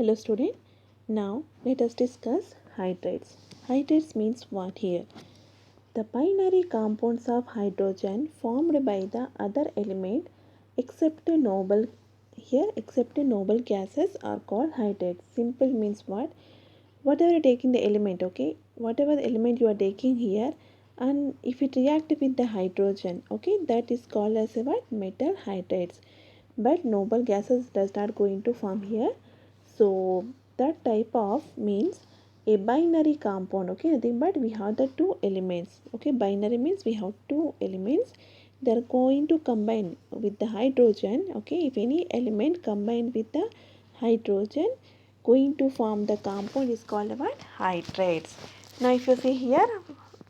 Hello student. Now let us discuss hydrates. Hydrates means what here? The binary compounds of hydrogen formed by the other element except noble noble gases are called hydrates. Simple means what? Whatever you taking the element, okay? Whatever the element you are taking here, and if it react with the hydrogen, okay, that is called as a what? Metal hydrates. But noble gases does not going to form here. So that type of means a binary compound, okay, nothing but we have the two elements, okay. Binary means we have two elements, they are going to combine with the hydrogen, okay. If any element combined with the hydrogen going to form the compound is called what? Hydrates. Now if you see here,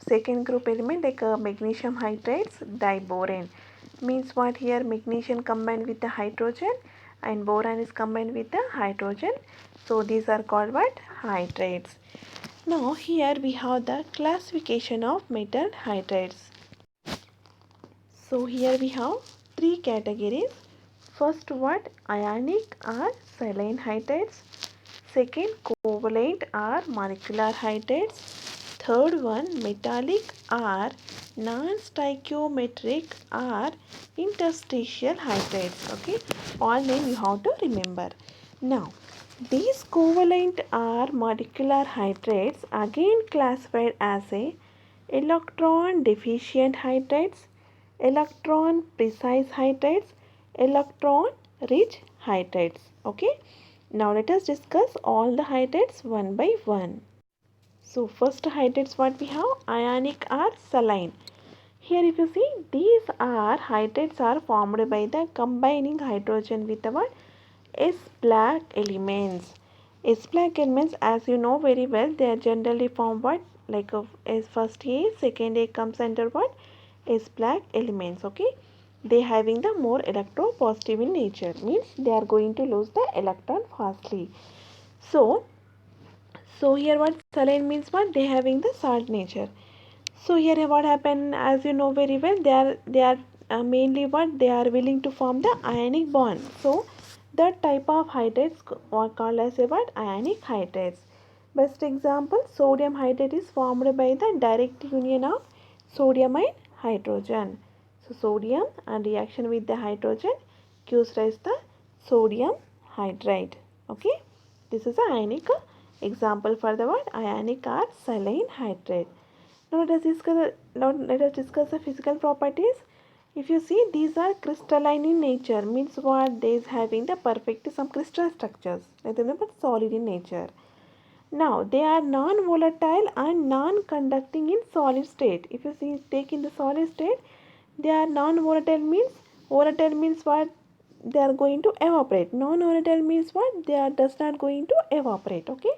second group element like magnesium hydrates, diboron means what here? Magnesium combined with the hydrogen and boron is combined with the hydrogen, so these are called what? Hydrates. Now here we have the classification of metal hydrates. So here we have three categories. First what? Ionic or saline hydrates. Second, covalent or molecular hydrates. Third one, metallic or non-stoichiometric or interstitial hydrates. Okay, all name you have to remember. Now, these covalent or molecular hydrates again classified as a electron deficient hydrates, electron precise hydrates, electron rich hydrates. Okay. Now let us discuss all the hydrates one by one. So first hydrates what we have? Ionic or saline. Here if you see, these are hydrates are formed by the combining hydrogen with our S-black elements. S-black elements, as you know very well, they are generally formed what? Like as first A, second A comes under what? S-black elements, okay. They having the more electropositive in nature, means they are going to lose the electron fastly. So here what saline means what? They having the salt nature. So here what happened, as you know very well, they are mainly what? They are willing to form the ionic bond. So that type of hydrates are called as a what? Ionic hydrates. Best example, sodium hydrate is formed by the direct union of sodium and hydrogen. So sodium and reaction with the hydrogen gives rise the sodium hydride. Okay, this is an ionic example for the word ionic or saline hydrate. Now let us discuss the physical properties. If you see, these are crystalline in nature, means what? They is having the perfect some crystal structures, nothing but solid in nature. Now they are non-volatile and non-conducting in solid state. If you see, take in the solid state, they are non-volatile means, volatile means what? They are going to evaporate. Non-volatile means what? They are does not going to evaporate. Okay,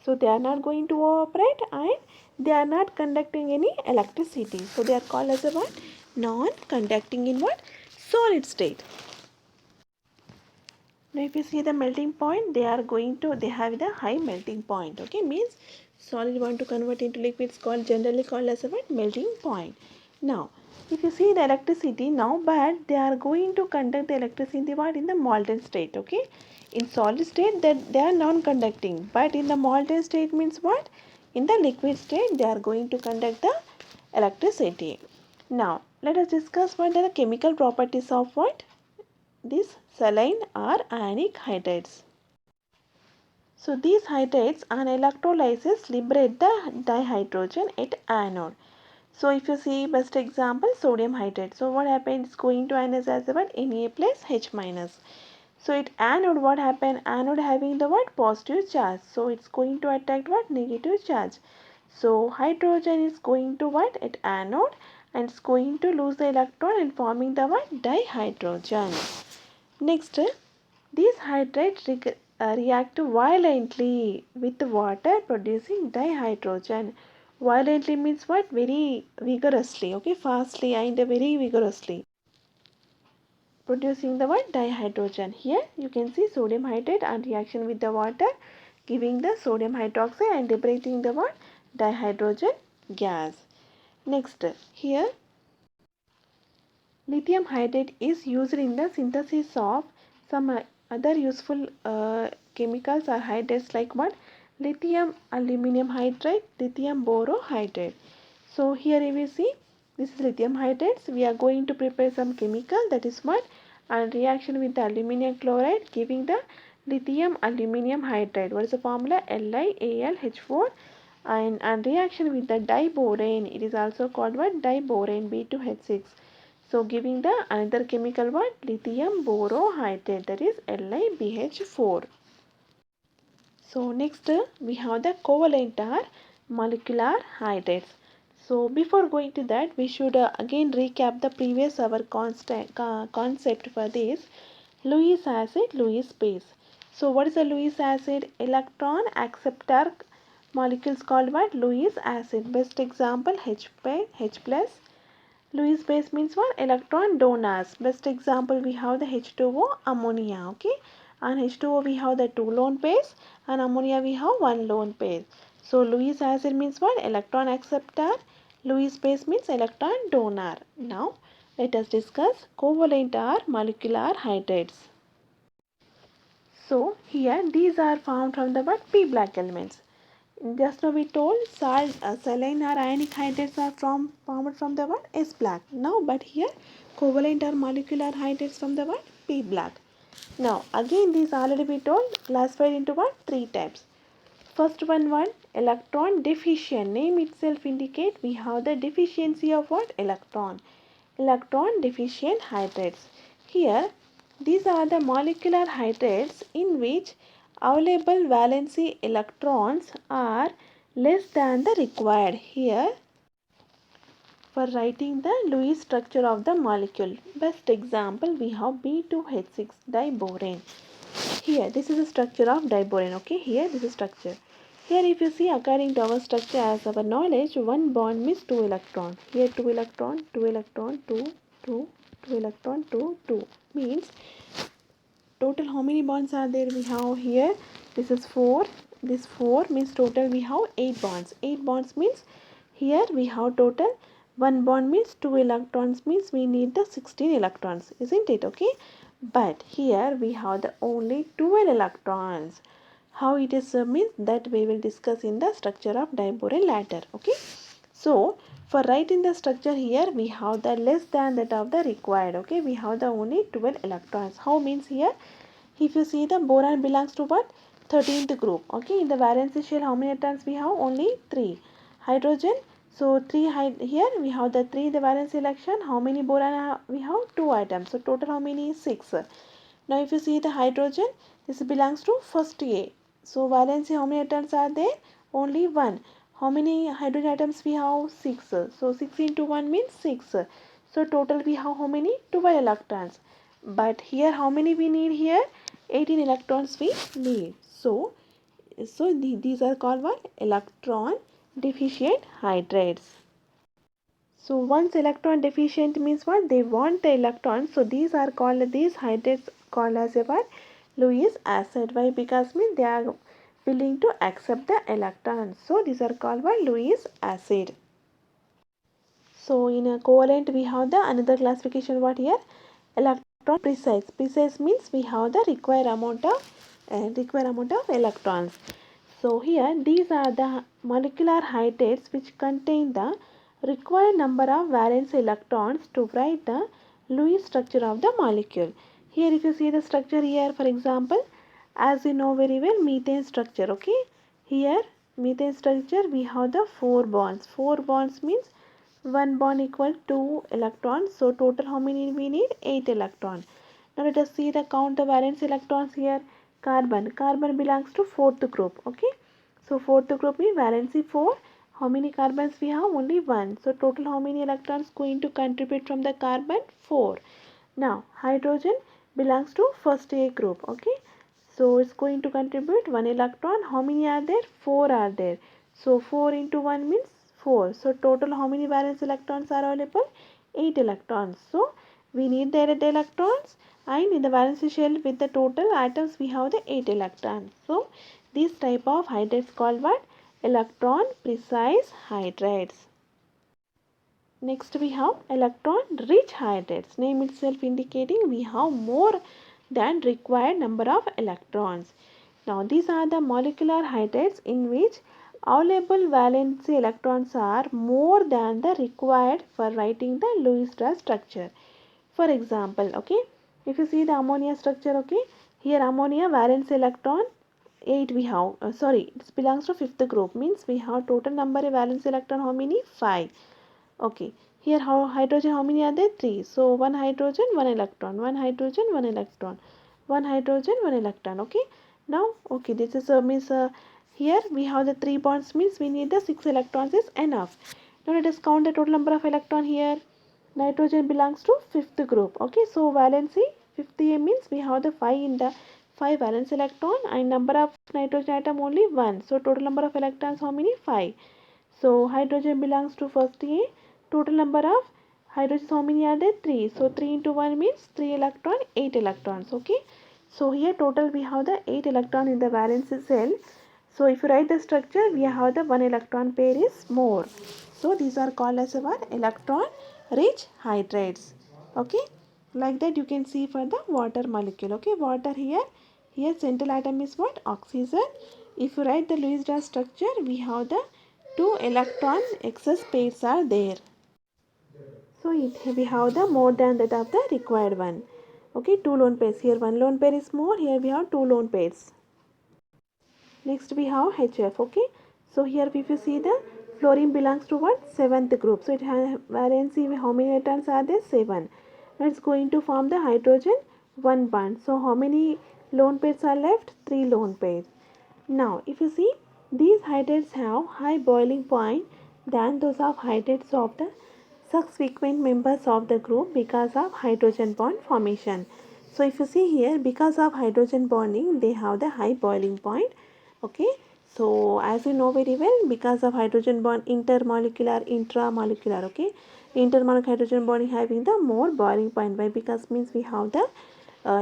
so they are not going to evaporate and they are not conducting any electricity. So they are called as a what? Non-conducting in what? Solid state. Now if you see the melting point, they have the high melting point. Okay, means solid want to convert into liquid is called generally called as a what? Melting point. Now if you see the electricity now, but they are going to conduct the electricity what? In the molten state. Okay, in solid state that they are non-conducting, but in the molten state means what? In the liquid state they are going to conduct the electricity. Now let us discuss what are the chemical properties of what? These saline or ionic hydrates. So these hydrates on electrolysis liberate the dihydrogen at anode. So if you see best example, sodium hydrate. So what happens? It's going to ionize as what? Na plus H minus. So at anode what happened? Anode having the what? Positive charge. So it's going to attract what? Negative charge. So hydrogen is going to what? At anode, and it's going to lose the electron and forming the what? Dihydrogen. Next, these hydrates react violently with water producing dihydrogen. Violently means what? Very vigorously, okay, fastly and very vigorously. Producing the what? Dihydrogen. Here you can see sodium hydrate and reaction with the water giving the sodium hydroxide and liberating the what? Dihydrogen gas. Next, here lithium hydrate is used in the synthesis of some other useful chemicals or hydrates like what? Lithium aluminum hydride, lithium borohydride. So here you will see this is lithium hydrates. We are going to prepare some chemical, that is what, and reaction with the aluminum chloride giving the lithium aluminum hydride. What is the formula? LiAlH4. And reaction with the diborane, it is also called what? Diborane B2H6. So giving the another chemical what? Lithium borohydride, that is LiBH4. So next we have the covalent or molecular hydrates. So before going to that, we should again recap the previous our concept for this. Lewis acid, Lewis base. So what is a Lewis acid? Electron acceptor molecules called what? Lewis acid. Best example H plus. Lewis base means what? Electron donors. Best example we have the H2O, ammonia. Okay, and H2O we have the 2 lone pairs, and ammonia we have 1 lone pair. So Lewis acid means what? Electron acceptor. Lewis base means electron donor. Now let us discuss covalent or molecular hydrates. So here these are found from the what? P black elements. Just now we told saline or ionic hydrates are formed from the what? S black. Now but here covalent or molecular hydrates from the what? P black. Now again these already we told classified into what? 3 types. First one what? Electron deficient. Name itself indicate we have the deficiency of what? Electron. Electron deficient hydrates. Here these are the molecular hydrates in which available valency electrons are less than the required. Here for writing the Lewis structure of the molecule. Best example we have B2H6 diborane. Here this is the structure of diborane. Okay, here this is structure. Here if you see according to our structure as our knowledge, one bond means 2 electron. Here 2 electron, 2 electron, 2, 2, 2 electron, 2, 2 means total how many bonds are there? We have here this is 4. This 4 means total we have 8 bonds. 8 bonds means here we have total 1 bond means 2 electrons means we need the 16 electrons, isn't it? Okay, but here we have the only 12 electrons. How it is means that we will discuss in the structure of diborane later. Okay, so for writing the structure here we have the less than that of the required. Okay, we have the only 12 electrons. How means here if you see the boron belongs to what? 13th group. Okay, in the valency shell how many atoms we have? Only 3. Hydrogen, so 3 here we have the 3 the valence selection. How many boron we have? 2 atoms. So total how many? 6. Now if you see the hydrogen, this belongs to first A. So valency how many atoms are there? Only 1. How many hydrogen atoms we have? 6. So 6 into 1 means 6. So total we have how many? 12 electrons. But here how many we need here? 18 electrons we need. So these are called what? Electron deficient hydrates. So once electron deficient means what? They want the electrons. So these are called, these hydrates called as a what? Lewis acid. Why? Because means they are willing to accept the electrons. So these are called by Lewis acid. So in a covalent we have the another classification what here? Electron precise. Precise means we have the required amount of electrons. So here these are the molecular hydrates which contain the required number of valence electrons to write the Lewis structure of the molecule. Here if you see the structure here, for example, as you know very well, methane structure. Okay, here methane structure we have the 4 bonds. 4 bonds means 1 bond equal 2 electrons. So total how many we need? 8 electrons. Now let us see the count the valence electrons here. Carbon. Carbon belongs to 4th group. Okay. So 4th group means valency 4. How many carbons we have? Only 1. So total how many electrons going to contribute from the carbon? 4. Now hydrogen belongs to first A group. Okay. So it's going to contribute 1 electron. How many are there? 4 are there. So 4 into 1 means 4. So total how many valence electrons are available? 8 electrons. So we need the 8 electrons, and in the valence shell with the total atoms we have the 8 electrons. So this type of hydrates called what? Electron precise hydrates. Next we have electron rich hydrates. Name itself indicating we have more than required number of electrons. Now these are the molecular hydrates in which available valency electrons are more than the required for writing the Lewis-Strauss structure. For example, okay, if you see the ammonia structure, okay, here ammonia valence electron 8 we have, sorry, it belongs to fifth group, means we have total number of valence electron how many? 5. Okay, here how hydrogen how many are there? 3. So one hydrogen, one electron, one hydrogen, one electron, one hydrogen, one electron. Okay, now okay, this is means here we have the 3 bonds, means we need the 6 electrons is enough. Now let us count the total number of electron here. Nitrogen belongs to fifth group. Okay, so valency 50 means we have the 5 in the 5 valence electron and number of nitrogen atom only 1. So total number of electrons how many? 5. So hydrogen belongs to first A. Total number of hydrogens how many are there? 3. So 3 into 1 means 3 electron, 8 electrons. Okay. So here total we have the 8 electron in the valence cell. So if you write the structure, we have the 1 electron pair is more. So these are called as what? Electron rich hydrates. Okay. Like that you can see for the water molecule. Okay. Water here. Here central atom is what? Oxygen. If you write the Lewis-Strauss structure, we have the 2 electron excess pairs are there. So we have the more than that of the required one. Okay, 2 lone pairs. Here 1 lone pair is more. Here we have 2 lone pairs. Next we have HF. Okay, so here if you see the fluorine belongs to what? 7th group. So it has valency. How many electrons are there? 7. Now it's going to form the hydrogen 1 bond. So how many lone pairs are left? 3 lone pairs. Now, if you see, these hydrates have high boiling point than those of hydrates of the subsequent members of the group because of hydrogen bond formation. So, if you see here, because of hydrogen bonding, they have the high boiling point. Okay. So, as you know very well, because of hydrogen bond, intermolecular, intramolecular, okay. Intermolecular hydrogen bonding having the more boiling point. Why? Because means we have the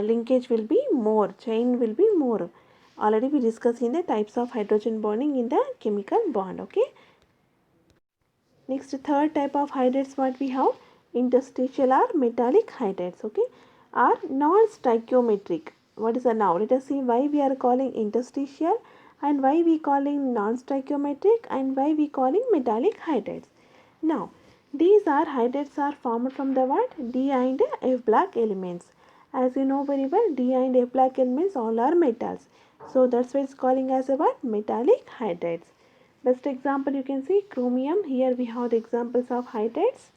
linkage will be more, chain will be more. Already we discussed in the types of hydrogen bonding in the chemical bond. Okay. Next, third type of hydrates what we have, interstitial or metallic hydrates. Okay, are non-stoichiometric. What is the now? Let us see why we are calling interstitial and why we calling non-stoichiometric and why we calling metallic hydrates. Now, these are hydrates are formed from the what? D and F black elements. As you know very well, D and F black elements all are metals. So that's why it's calling as a what? Metallic hydrates. Best example you can see chromium. Here we have the examples of hydrates.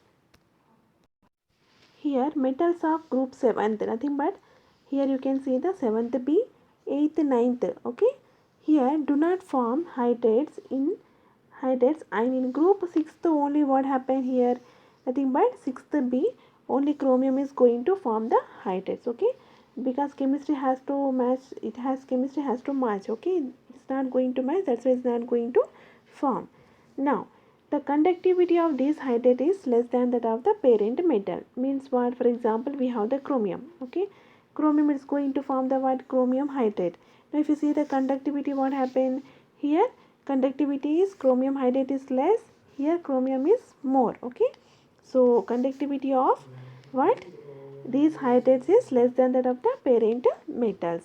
Here metals of group 7th, nothing but here you can see the 7th B, 8th, 9th. Okay. Here do not form hydrates in hydrates and in group 6th only what happened here? Nothing but 6th B, only chromium is going to form the hydrates. Okay. Because chemistry has to match, chemistry has to match. Okay. It's not going to match, that's why it's not going to form. Now, the conductivity of this hydrate is less than that of the parent metal. Means what? For example, we have the chromium. Okay, chromium is going to form the what? Chromium hydrate. Now, if you see the conductivity, what happened here? Conductivity is chromium hydrate is less. Here, chromium is more. Okay, so conductivity of what? These hydrates is less than that of the parent metals.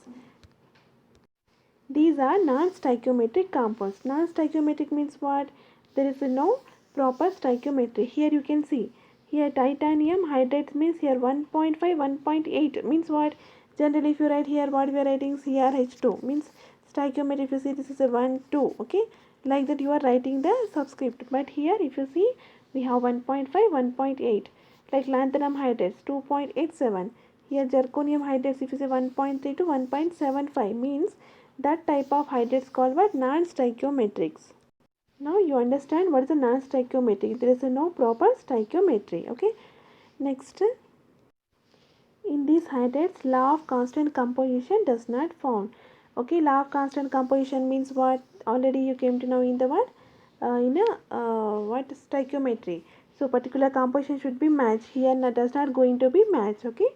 These are non-stoichiometric compounds. Non-stoichiometric means what? There is no proper stoichiometry. Here you can see. Here titanium hydrate means here 1.5, 1.8 means what? Generally if you write here what we are writing CrH2 means stoichiometry. If you see this is a 1, 2. Okay. Like that you are writing the subscript. But here if you see we have 1.5, 1.8. Like lanthanum hydrates 2.87. Here zirconium hydrates if you say 1.3 to 1.75 means that type of hydrates called what? Non-stoichiometrics. Now you understand what is a non-stoichiometric. There is no proper stoichiometry. Okay. Next, in these hydrates, law of constant composition does not form. Okay, law of constant composition means what? Already you came to know in the what? In a what stoichiometry. So particular composition should be matched. Here does not going to be matched. Okay.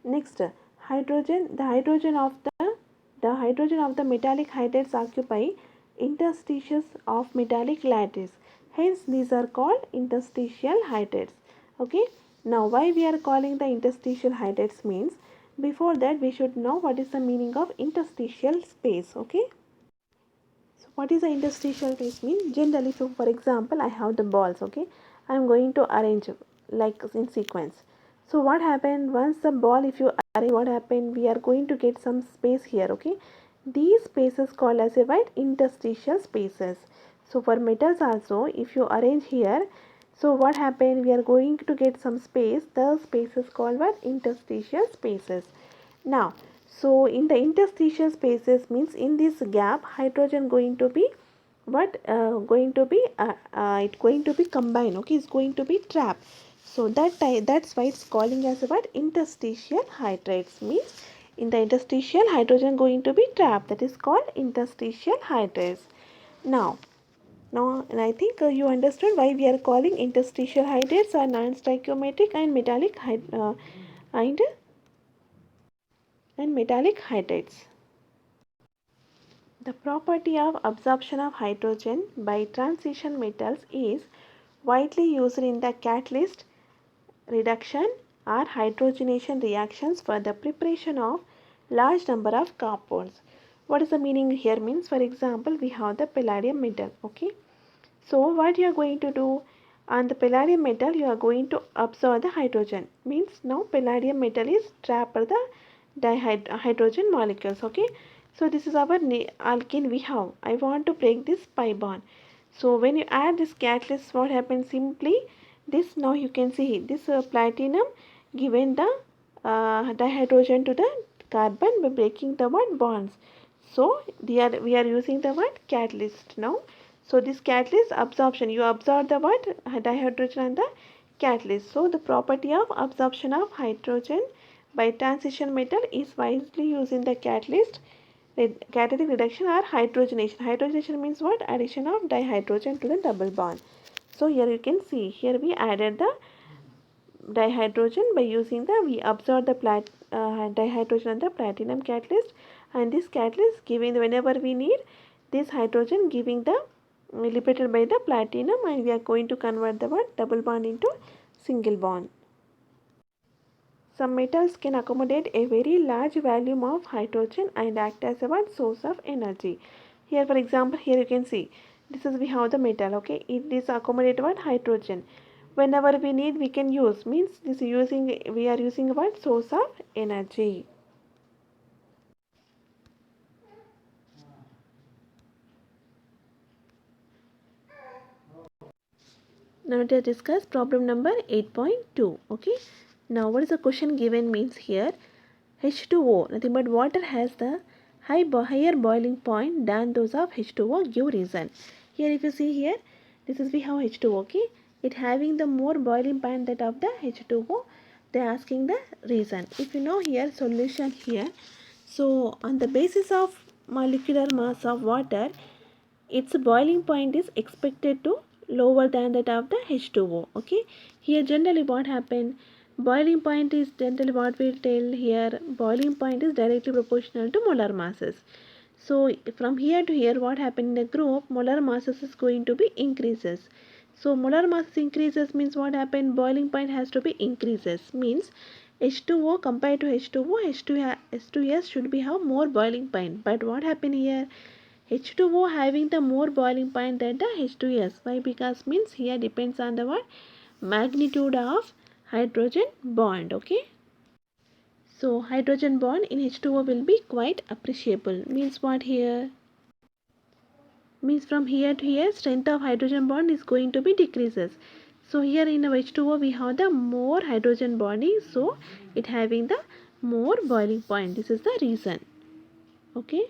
Next, hydrogen. The hydrogen of the metallic hydrates occupy interstitials of metallic lattice. Hence, these are called interstitial hydrates. Okay. Now, why we are calling the interstitial hydrates means before that we should know what is the meaning of interstitial space. Okay, so what is the interstitial space mean? Generally, so for example, I have the balls. Okay, I am going to arrange like in sequence. So what happened once the ball, if you arrange, what happened, we are going to get some space here. Okay, these spaces called as a what? Interstitial spaces. So for metals also, if you arrange here, so what happened, we are going to get some space. The spaces called what? Interstitial spaces. Now, so in the interstitial spaces means in this gap, hydrogen going to be what? Going to be it going to be combined. Okay, it's going to be trapped. So that's why it's calling as what? Interstitial hydrates means in the interstitial hydrogen going to be trapped. That is called interstitial hydrates. Now, and I think you understood why we are calling interstitial hydrates are non-stoichiometric and and, metallic hydrates. The property of absorption of hydrogen by transition metals is widely used in the catalyst reduction or hydrogenation reactions for the preparation of large number of compounds. What is the meaning here means, for example, we have the palladium metal. Okay, so what you are going to do on the palladium metal, you are going to absorb the hydrogen. Means now palladium metal is trapped the hydrogen molecules. Okay, so this is our alkene we have. I want to break this pi bond. So when you add this catalyst, what happens simply? This now you can see this platinum given the dihydrogen to the carbon by breaking the what bonds. So we are using the what catalyst now. So this catalyst absorption, you absorb the what? Dihydrogen and the catalyst. So the property of absorption of hydrogen by transition metal is wisely used in the catalyst, catalytic reduction or hydrogenation. Hydrogenation means what? Addition of dihydrogen to the double bond. So here you can see, here we added the dihydrogen by using the, we absorb the dihydrogen and the platinum catalyst, and this catalyst giving the, whenever we need this hydrogen giving the liberated by the platinum, and we are going to convert the what? Double bond into single bond. Some metals can accommodate a very large volume of hydrogen and act as a what? Source of energy. Here for example, here you can see this is we have the metal. Okay, it is accommodate what? Hydrogen. Whenever we need we can use, means this using, we are using what? Source of energy. Now let us discuss problem number 8.2. Okay, now what is the question given means here? H2O, nothing but water, has the higher boiling point than those of H2O. Give reason. Here if you see here, this is we have H2O. Okay, it having the more boiling point that of the H2O. They are asking the reason. If you know here solution here, so on the basis of molecular mass of water, its boiling point is expected to lower than that of the H2O. Okay, here generally what happened, boiling point is generally what we tell here, boiling point is directly proportional to molar masses. So from here to here what happened in the group, molar masses is going to be increases. So molar mass increases means what happened, boiling point has to be increases, means H2O compared to H2O, H2S should be have more boiling point. But what happened here, H2O having the more boiling point than the H2S. Why? Because means here depends on the what? Magnitude of hydrogen bond. Okay. So hydrogen bond in H2O will be quite appreciable. Means what here? Means from here to here strength of hydrogen bond is going to be decreases. So here in our H2O we have the more hydrogen bonding. So it having the more boiling point. This is the reason. Okay.